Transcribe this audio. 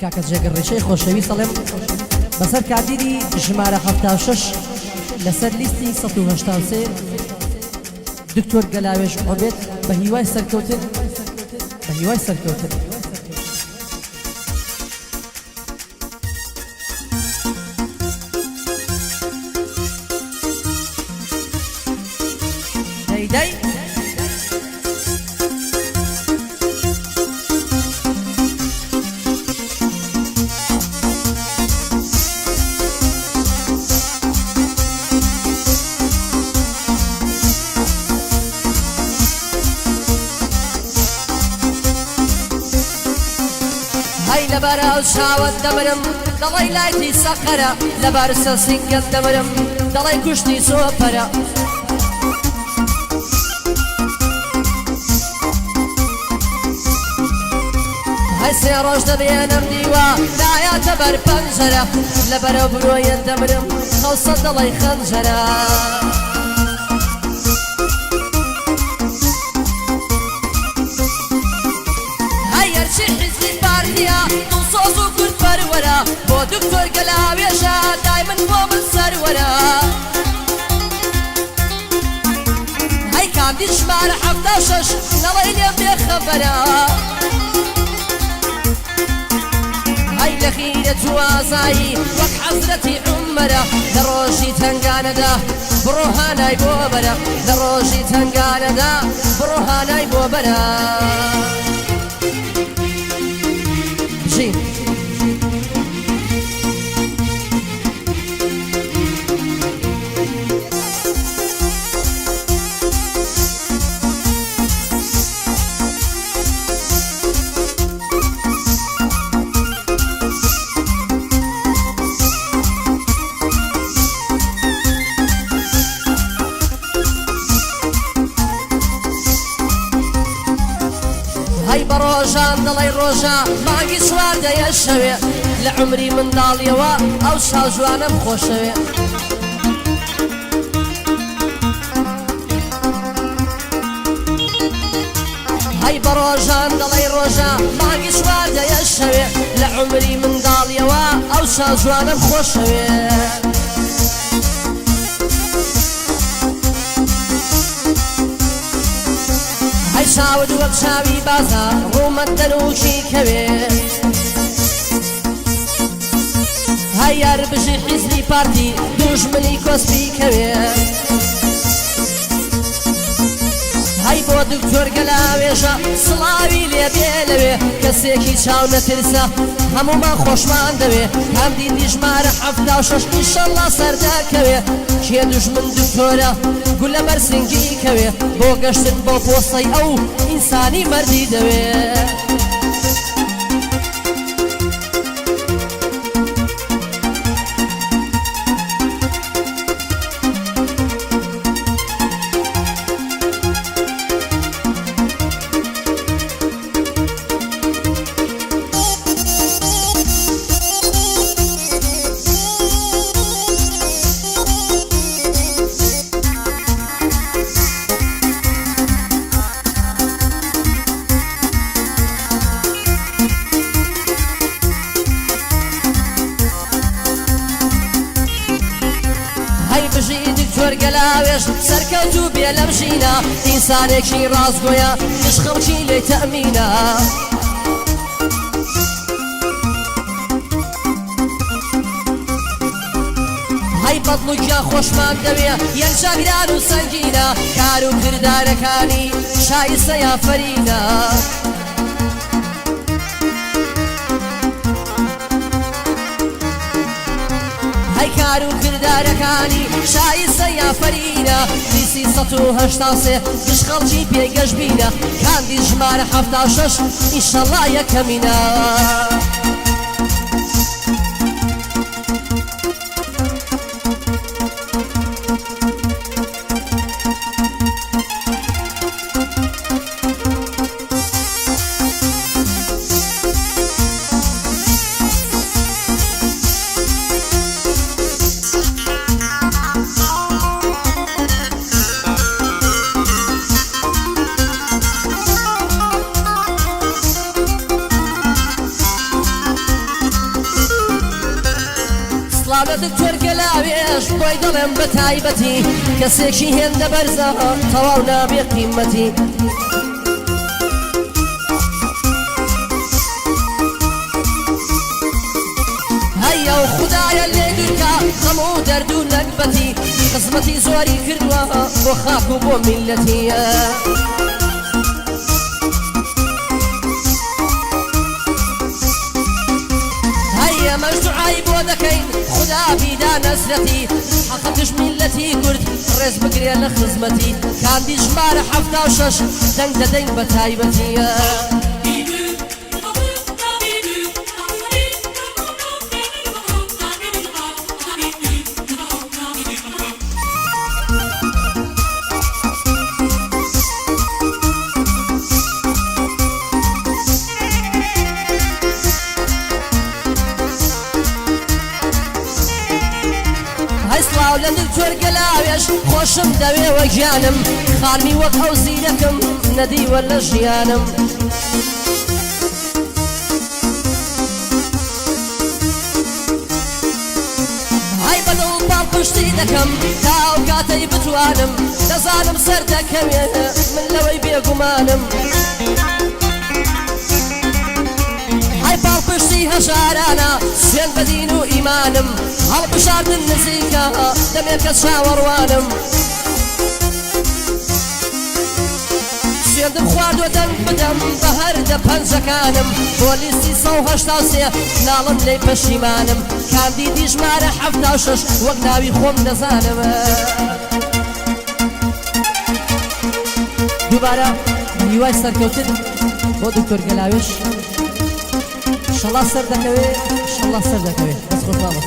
کاکە جێگەڕێشەی خۆشەویست دەڵێم بەسەر کاردیری ژمارە 76 لەسەر لیستی 183 دکتۆر گەلاوێژ عوبێد بە هیوای سەرکەوتن دەی هاي لبارا وشاوت دمرم دڵی لایتی سەقەرە لەبار سەسینگەت دەمرم دڵی کوشتی سۆپەرە هەی سێ ڕۆژ دەبێنم دیوە دایاتە بەر پەنجەرە لەبەرە بڕۆیە دەمرم خەوسە دڵی خەنجەرە سۆز و گورد پەروەرە بۆ دکتۆر گەلاوێژە دای من بۆ من سەروەرە هەی کاندید ژمارە 76 نەڵێ لێم بێخەبەرە هەی لە خیرەت و ئازایی وەک حەزرەتی عومەرە لە ڕۆژی تەنگانەدا بڕۆ هانای بۆ بەرە لە ڕۆژی تەنگانەدا بڕۆ هانای بۆ بەرە هەی بە ڕۆژان دڵی ڕۆژە مانگی سوار دەیە شەوێ لە عمری منداڵیەوە ئەو شاو جوانم خۆشەوێ هەی بە ڕۆژان دڵی ڕۆژە مانگی سوار دەیە شەوێ لە عمری منداڵیەوە ئەو شاو جوانم خۆشەوێ چاود وەک چاوی بازە ڕوومەت دەنووکی کەوێ هەی یار بژی حیزبی پارتی دوژمنی کۆسپی کەوێ هەی بۆ دکتۆر گەلاوێژە سڵاوی لێبێ لەوێ کەسێکی چاو نەترسە هەمومان خۆشمان دەوێ هەم دیندی ژمارە 76 ئینشەڵڵا سەرداکەوێ کێ دوژمن دکتۆرە گولە مەرسنگی کەوێ بۆ گەشتن بۆ پۆستەی ئەو ئینسانی مەردی دەوێ دکتۆر گەلاوێژ سەرکەوت و بێ لەم ژینە ئینسانێکی ڕاستگۆیە گشت خەڵکی لێ تەمینە هەی بەدڵ و گیان خۆشمان دەوێ یەکجاگران و سەنگینە کار و کردارەکانی شایستە یافەرینە کار و کردارەکانی شایستە یافەرینە لیسی 183 گشت خەڵکی پێگەشت بینە کاندید ژمارە 76 ئینشەڵڵا یەکەمینە سڵاو لە دکتۆر گەلاوێش بۆی دەڵێم بە تایبەتی کەسێکی هێندە بەرزە تەواو نابێ قیمەتی هەیە و خودایە لێ دوورکە هەموو دەرد و نەکبەتی خزمەتی زۆری کردووە بۆ خاک و بۆ میلەتی ئێمەش دوعای بۆ دەکەین خدا بیدا نەسرەتی حەقەتش میلەتی کورد ڕێز بگرێ لە خزمەتی کاندی ژمارە 76 دەنگ دەدەین بە تایبەتیە سڵاو لە دکتۆر گەلاوێش خۆشم دەوێ وە گیانم خانمی وەک ئەو زیرەکەم نەدیوە لە ژیانم های بەدڵ پاڵ پشتی دەکەم تا ئەو کاتەی بتوانم دەزانم سەر دەکەوێ من لەوەی بێگومانم های پاڵ پشتی هەژارانە سوێن بەدین و ئیمانم هەڵبشاردن نزیکە دەمێت کە چاوەڕوانم سوێندم خواردوە دەنگ بدەم بە هەردە پەنجەکانم بۆ لیستی 183 ناڵم لێی پەشیمانم کاندیدی ژمارە 76 وەک ناوی خۆم دەزانم دووبارە هیوای سەرکەوتن بۆ دکتۆر گەلاوێش شەڵا سەر دەکەوێ شەڵا سەر دەکەوێ دەست خۆش باڵە